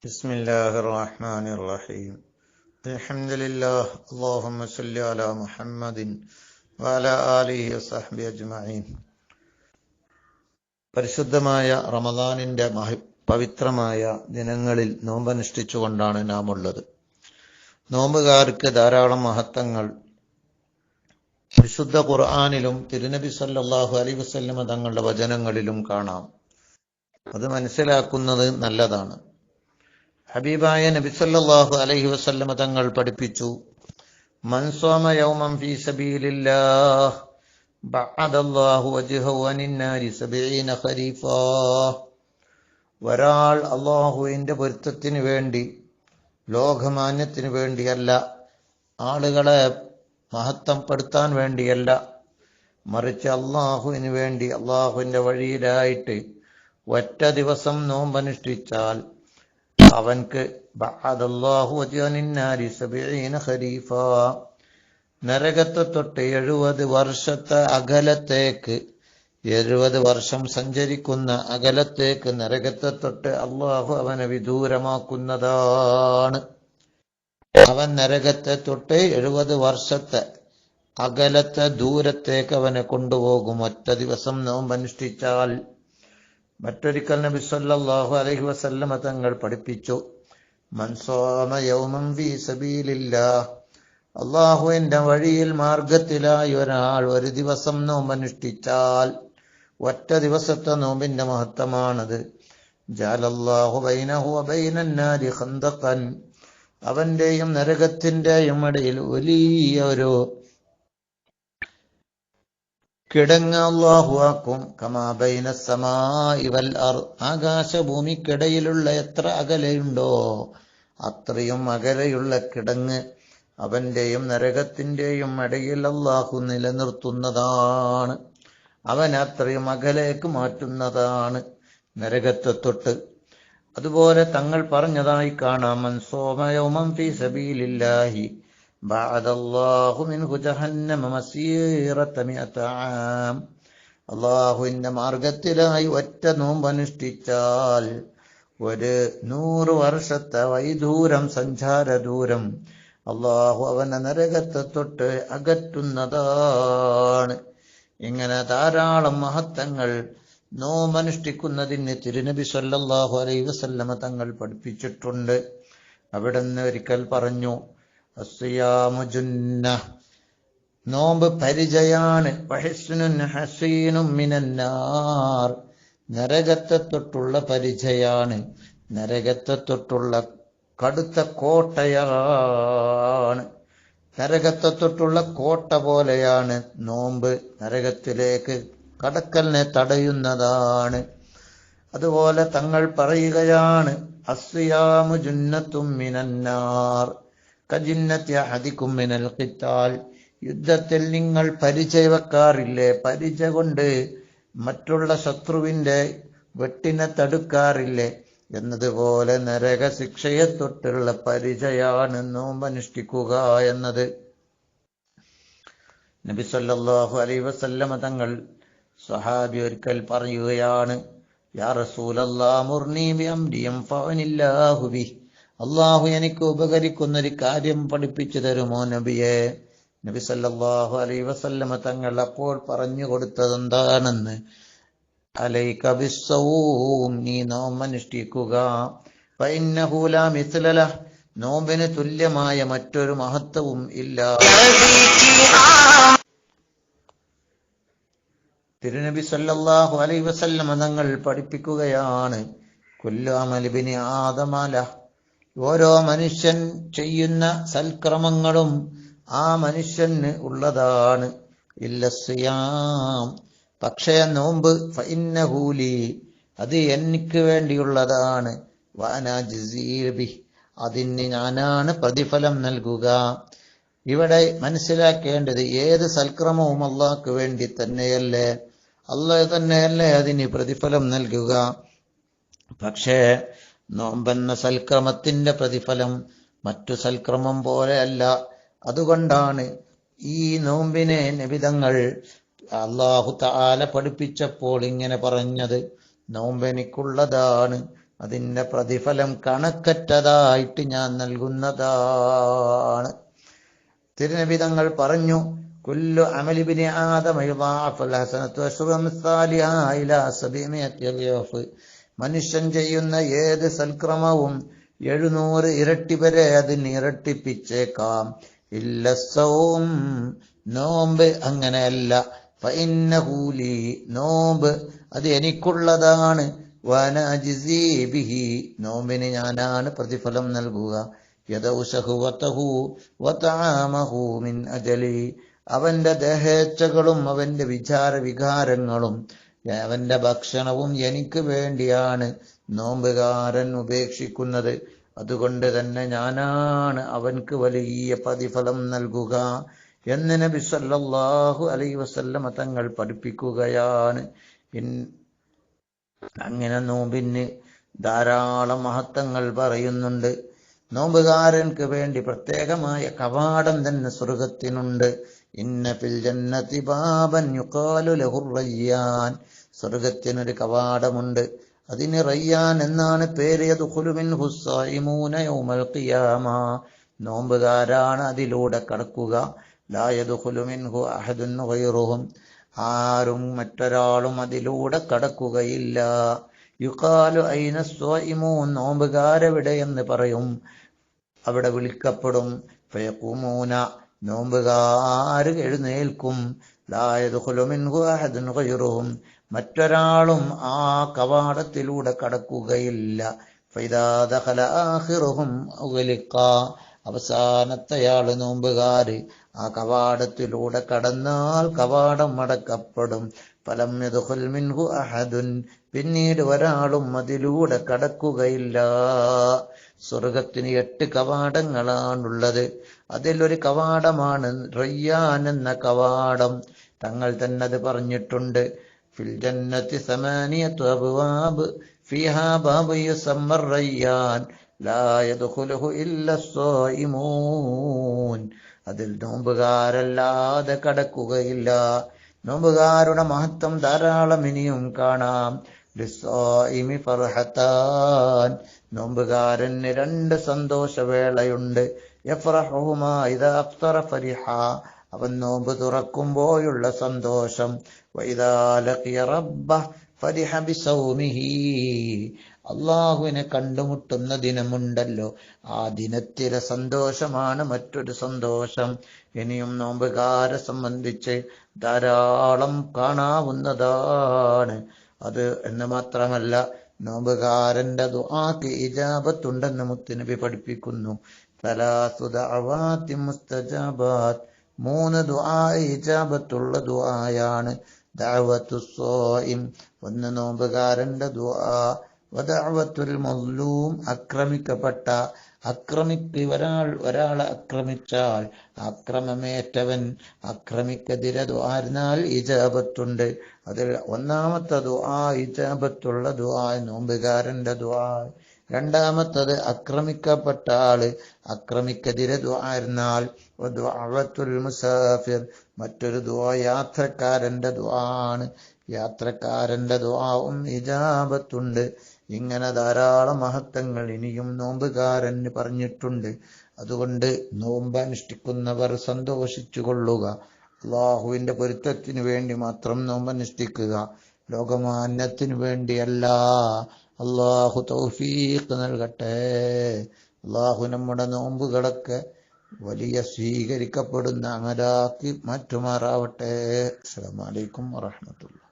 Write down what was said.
ബിസ്മില്ലാഹിർ റഹ്മാനിർ റഹീം. അൽഹംദുലില്ലാഹ്. അല്ലാഹുമ്മ സ്വല്ലി അലാ മുഹമ്മദിൻ വഅലാ ആലിഹി വസഹ്ബിഹി അജ്മഈൻ. പരിശുദ്ധമായ റമദാനിന്റെ പവിത്രമായ ദിനങ്ങളിൽ നോമ്പനുഷ്ഠിച്ചുകൊണ്ടാണ് നാം ഉള്ളത്. നോമ്പുകാർക്ക് ധാരാളം മഹത്വങ്ങൾ വിശുദ്ധ ഖുർആനിലും തിരുനബി സല്ലല്ലാഹു അലൈഹി വസല്ലമ തങ്ങളുടെ വചനങ്ങളിലും കാണാം. അത് മനസ്സിലാക്കുന്നത് നല്ലതാണ്. ഹബീബായ നബി സല്ലല്ലാഹു അലൈഹി വസല്ലമ തങ്ങൾ പഠിപ്പിച്ചു, മൻ സ്വമ യൗമൻ ഫീ സബീലില്ലാഹ് ബഅദല്ലാഹു വജ്ഹഹു അനിന്നാരി 70 ഖരീഫാ. ഒരാൾ അല്ലാഹുവിന്റെ പൊരുത്തത്തിന് വേണ്ടി, ലോകമാന്യത്തിന് വേണ്ടിയല്ല, ആളുകളെ മഹത്വപ്പെടുത്താൻ വേണ്ടിയല്ല, മറിച്ച് അല്ലാഹുവിന് വേണ്ടി, അല്ലാഹുവിന്റെ വഴിയിലായിട്ട് ഒറ്റ ദിവസം നോമ്പനുഷ്ഠിച്ചാൽ അവൻക്ക് ബഅദല്ലാഹു വജ്ഹനിന്നാരി 70 ഖരീഫാ, നരകത്തെ തൊട്ട് 70 വർഷത്തെ അകലത്തേക്ക്, 70 വർഷം സഞ്ചരിക്കുന്ന അകലത്തേക്ക് നരകത്തെ തൊട്ട് അല്ലാഹു അവനെ വിദൂരമാക്കുന്നതാണ്. അവൻ നരകത്തെ തൊട്ട് 70 വർഷത്തെ അകലത്തെ ദൂരത്തേക്ക് അവനെ കൊണ്ടുപോകും ഒറ്റ ദിവസം നോമ്പനുഷ്ഠിച്ചാൽ. മറ്റൊരിക്കൽ നബി സല്ലല്ലാഹു അലൈഹി വസല്ലമ തങ്ങൾ പഠിപ്പിച്ചു, മൻ സ്വമ യൗമൻ ഫീ സബീലില്ലാഹ്, അല്ലാഹുവിന്റെ വഴിയിൽ മാർഗത്തിലായി ഒരാൾ ഒരു ദിവസം നോമ്പനുഷ്ഠിച്ചാൽ, ഒറ്റ ദിവസത്തെ നോമ്പിന്റെ മഹത്വമാണത്. ജഅലല്ലാഹു ബൈനഹു വബൈനന്നാരി ഖന്ദഖൻ, അവന്റെയും നരകത്തിന്റെയും ഇടയിൽ വലിയ ഒരു കിടങ്ങ് അല്ലാഹു ആക്കും. കമാ ബൈന സമാഇ വൽ അർദ്, ആകാശഭൂമിക്കിടയിലുള്ള എത്ര അകലെയുണ്ടോ അത്രയും അകലെയുള്ള കിടങ്ങ് അവന്റെയും നരകത്തിന്റെയും ഇടയിൽ അല്ലാഹു നിലനിർത്തുന്നതാണ്. അവൻ അത്രയും അകലേക്ക് മാറ്റുന്നതാണ് നരകത്തെ തൊട്ട്. അതുപോലെ തങ്ങൾ പറഞ്ഞതായി കാണാം, മൻ സ്വമ യൗമൻ ഫീ സബീലില്ലാഹി ബഅദല്ലാഹു മിൻഹു ജഹന്നമ മസീറത 100 ആം. അല്ലാഹുവിന്റെ മാർഗത്തിലായി ഒറ്റ നോമ്പനുഷ്ഠിച്ചാൽ 100 വർഷത്തെ വൈദൂരം, സഞ്ചാര ദൂരം അല്ലാഹു അവനെ നരകത്തെ തൊട്ട് അകറ്റുന്നതാണ്. ഇങ്ങനെ ധാരാളം മഹത്വങ്ങൾ നോമ്പനുഷ്ഠിക്കുന്നതിന് തിരുനബി സല്ലല്ലാഹു അലൈഹി വസല്ലമ തങ്ങൾ പഠിപ്പിച്ചിട്ടുണ്ട്. അവിടുന്ന് ഒരിക്കൽ പറഞ്ഞു, അസ്സിയാമു ജുന്ന, നോമ്പ് പരിചയാണ്, വഹിസ്നുൻ ഹസീനും മിനന്നാർ, നരകത്തെ തൊട്ടുള്ള പരിചയാണ്, നരകത്തെ തൊട്ടുള്ള കടുത്ത കോട്ടയാണ്. നരകത്തെ തൊട്ടുള്ള കോട്ട പോലെയാണ് നോമ്പ്, നരകത്തിലേക്ക് കടക്കലിനെ തടയുന്നതാണ്. അതുപോലെ തങ്ങൾ പറയുകയാണ്, അസ്സിയാമു ജുന്നത്തും മിനന്നാർ കജിന്നത്തി അഹദിക്കും മിനൽ ഖിത്താൽ, യുദ്ധത്തിൽ നിങ്ങൾ പരിചയ വെക്കാറില്ലേ, പരിചയ കൊണ്ട് മറ്റുള്ള ശത്രുവിന്റെ വെട്ടിനെ തടുക്കാറില്ലേ, എന്നതുപോലെ നരക ശിക്ഷയെ തൊട്ടുള്ള പരിചയാണ് നോമ്പനുഷ്ഠിക്കുക എന്നത്. നബി സല്ലല്ലാഹു അലൈഹി വസല്ലമ തങ്ങൾ സ്വഹാബി ഒരിക്കൽ പറയുകയാണ്, യാ റസൂലല്ലാഹ് മുർനി ബിഅംരി യൻഫഉനില്ലാഹു ബിഹി, അല്ലാഹു എനിക്ക് ഉപകരിക്കുന്ന ഒരു കാര്യം പഠിപ്പിച്ചു തരുമോ നബിയെ? നബി സല്ലല്ലാഹു അലൈഹി വസല്ലമ തങ്ങൾ അപ്പോൾ പറഞ്ഞു കൊടുത്തത് എന്താണെന്ന്, അലൈക ബിസ്സൗം, നീ നോമ്പനുഷ്ഠിക്കുക. ഫഇന്നഹു ലാ മിസ്ല ലഹ്, നോമ്പിന് തുല്യമായ മറ്റൊരു മഹത്വവും ഇല്ല. തിരുനബി സല്ലല്ലാഹു അലൈഹി വസല്ലമ തങ്ങൾ പഠിപ്പിക്കുകയാണ്, കുല്ലു അമലി ബിനി ആദമ ലഹ്, ഓരോ മനുഷ്യൻ ചെയ്യുന്ന സൽക്രമങ്ങളും ആ മനുഷ്യന് ഉള്ളതാണ്. ഇല്ല സിയാം, പക്ഷേ നോമ്പ്, ഫഇന്നഹു ലീ, അത് എനിക്ക് വേണ്ടിയുള്ളതാണ്. വഅനാ അജ്സീ ബിഹി, അതിന് ഞാനാണ് പ്രതിഫലം നൽകുക. ഇവിടെ മനസ്സിലാക്കേണ്ടത്, ഏത് സൽക്രമവും അള്ളാഹ്ക്ക് വേണ്ടി തന്നെയല്ലേ, അള്ളാഹ് തന്നെയല്ലേ അതിന് പ്രതിഫലം നൽകുക. പക്ഷേ നോമ്പെന്ന സൽക്രമത്തിന്റെ പ്രതിഫലം മറ്റു സൽക്രമം പോലെയല്ല. അതുകൊണ്ടാണ് ഈ നോമ്പിനെ നബി തങ്ങൾ അല്ലാഹു തആല പഠിപ്പിച്ചപ്പോൾ ഇങ്ങനെ പറഞ്ഞത്, നോമ്പ് എനിക്കുള്ളതാണ്, അതിന്റെ പ്രതിഫലം കണക്കറ്റതായിട്ട് ഞാൻ നൽകുന്നതാണ്. തിരുനബി തങ്ങൾ പറഞ്ഞു, കുല്ലു അമലിബിനി ആദമ യുദാഅഫുൽ ഹസനത്തു അശ്റു അംസാലിഹാ ഇലാ 700 ളിയഫ്. മനുഷ്യൻ ചെയ്യുന്ന ഏത് സൽക്രമവും 700 ഇരട്ടി വരെ അതിന് ഇരട്ടിപ്പിച്ചേക്കാം. ഇല്ല സൗം, നോമ്പ് അങ്ങനെയല്ല. ഫഇന്നഹു ലീ, നോമ്പ് അത് എനിക്കുള്ളതാണ്. വഅന അജ്സീ ബിഹി, നോമ്പിന് ഞാനാണ് പ്രതിഫലം നൽകുക. യദഉ ശഹവതഹു വതആമഹു മിൻ അജലി, അവന്റെ ദേഹേച്ഛകളും അവന്റെ വികാരങ്ങളും അവന്റെ ഭക്ഷണവും എനിക്ക് വേണ്ടിയാണ് നോമ്പുകാരൻ ഉപേക്ഷിക്കുന്നത്. അതുകൊണ്ട് തന്നെ ഞാനാണ് അവൻക്ക് വലിയ പ്രതിഫലം നൽകുക എന്ന് നബി സല്ലല്ലാഹു അലൈഹി വസല്ലമ തങ്ങൾ പഠിപ്പിക്കുകയാണ്. അങ്ങനെ നോമ്പിന് ധാരാളം മഹത്വങ്ങൾ പറയുന്നുണ്ട്. നോമ്പുകാരൻക്ക് വേണ്ടി പ്രത്യേകമായ കവാടം തന്നെ സ്വർഗത്തിനുണ്ട്. ഇന്ന ഫിൽ ജന്നതി ബാബൻ യുഖാലു ലഹു റയ്യാൻ, സ്വർഗത്തിനൊരു കവാടമുണ്ട്, അതിന് റയ്യാൻ എന്നാണ് പേര്. യദ്ഖുലു മിൻഹു സ്സായിമൂന യൗമൽ ഖിയാമ, നോമ്പുകാരാണ് അതിലൂടെ കടക്കുക. ലാ യദ്ഖുലു മിൻഹു അഹദുൻ ഗൈറുഹും, ആരും മറ്റൊരാളും അതിലൂടെ കടക്കുകയില്ല. യുഖാലു ഐന സ്സായിമൂൻ, നോമ്പുകാരെവിടെയെന്ന് പറയും. അവിടെ വിളിക്കപ്പെടും. ഫയഖൂമൂന, നോമ്പുകാർ എഴുന്നേൽക്കും. ലാ യദ്ഖുലു മിൻഹു അഹദുൻ ഗൈറുഹും, മറ്റൊരാളും ആ കവാടത്തിലൂടെ കടക്കുകയില്ല. ഫഇദാ ദഖല ആഖിറുഹും ഉഗ്ലിഖ, അവസാനത്തെയാള് നോമ്പുകാര് ആ കവാടത്തിലൂടെ കടന്നാൽ കവാടം അടക്കപ്പെടും. ഫലം യദ്ഖുൽ മിൻഹു അഹദുൻ, പിന്നീട് ഒരാളും അതിലൂടെ കടക്കുകയില്ല. സ്വർഗത്തിന് 8 കവാടങ്ങളാണുള്ളത്. അതിലൊരു കവാടമാണ് റയ്യാൻ എന്ന കവാടം. തങ്ങൾ തന്നെ അത് പറഞ്ഞിട്ടുണ്ട്. ഫിൽ ജന്നത്തി 8 അബ്വാബ് ഫീഹാ ബാബു യുസമ്മ റയ്യാൻ ലാ യദ്ഖുലുഹു ഇല്ല സ്സായിമൂൻ, അതിൽ നോമ്പുകാരല്ലാതെ കടക്കുകയില്ല. നോമ്പുകാരുടെ മഹത്വം ധാരാളം ഇനിയും കാണാം. ലിസ്സായിമി ഫർഹത്താൻ, നോമ്പുകാരന് 2 സന്തോഷവേളയുണ്ട്. യഫ്റഹുമാ ഇദാ അഫ്തറ ഫരിഹ, അവൻ നോമ്പ് തുറക്കുമ്പോഴുള്ള സന്തോഷം. വഇദാ ലഖിയ റബ്ബഹ ഫരിഹ ബിസൗമിഹി, അള്ളാഹുവിനെ കണ്ടുമുട്ടുന്ന ദിനമുണ്ടല്ലോ, ആ ദിനത്തിലെ സന്തോഷമാണ് മറ്റൊരു സന്തോഷം. ഇനിയും നോമ്പുകാരെ സംബന്ധിച്ച് ധാരാളം കാണാവുന്നതാണ്. അത് എന്ന് മാത്രമല്ല, നോമ്പുകാരന്റെ ദുആക്ക് ഇജാബത്തുണ്ടെന്ന് മുത്തുനബി പഠിപ്പിക്കുന്നു. 3 ദഅവാതി മുസ്തജാബാത്ത്, 3 ദുആ ഇജാബത്തുള്ള ദുആയാണ്. ദഅവത്തുസ് സ്വായിം, 1 നോമ്പുകാരന്റെ ദുആ. വദഅവത്തുൽ മദ്ലൂം, ആക്രമിക്കപ്പെട്ട, ഒരാളെ ആക്രമിച്ചാൽ ആക്രമമേറ്റവൻ ആക്രമിക്കെതിരെ ദുആർന്നാൽ ഇജാബത്തുണ്ട്. അതിൽ 1ാമത്തെ ദുആ ഇജാബത്തുള്ള ദുആ നോമ്പുകാരന്റെ ദുആ. 2ാമത്തത് ആക്രമിക്കപ്പെട്ട ആള് ആക്രമിക്കെതിരെ ദുആർന്നാൽ ദുആവത്തുൽ മുസാഫിർ, മറ്റൊരു ദുആ യാത്രക്കാരന്റെ ദുആ ആണ്. യാത്രക്കാരന്റെ ദുആവും ഇജാബത്തുണ്ട്. ഇങ്ങനെ ധാരാളം മഹത്വങ്ങൾ ഇനിയും നോമ്പുകാരന് പറഞ്ഞിട്ടുണ്ട്. അതുകൊണ്ട് നോമ്പ് അനുഷ്ഠിക്കുന്നവർ സന്തോഷിച്ചു കൊള്ളുക. അള്ളാഹുവിന്റെ പൊരുത്തത്തിന് വേണ്ടി മാത്രം നോമ്പ് അനുഷ്ഠിക്കുക, ലോകമാന്യത്തിനു വേണ്ടിയല്ല. അള്ളാഹു തൗഫീഖ് നൽകട്ടെ. അള്ളാഹു നമ്മുടെ നോമ്പുകളൊക്കെ വലിയ സ്വീകരിക്കപ്പെടുന്ന അമലാക്കി മാറ്റുമാറാവട്ടെ. അസ്സലാമു അലൈക്കും വറഹ്മത്തുള്ളാഹി.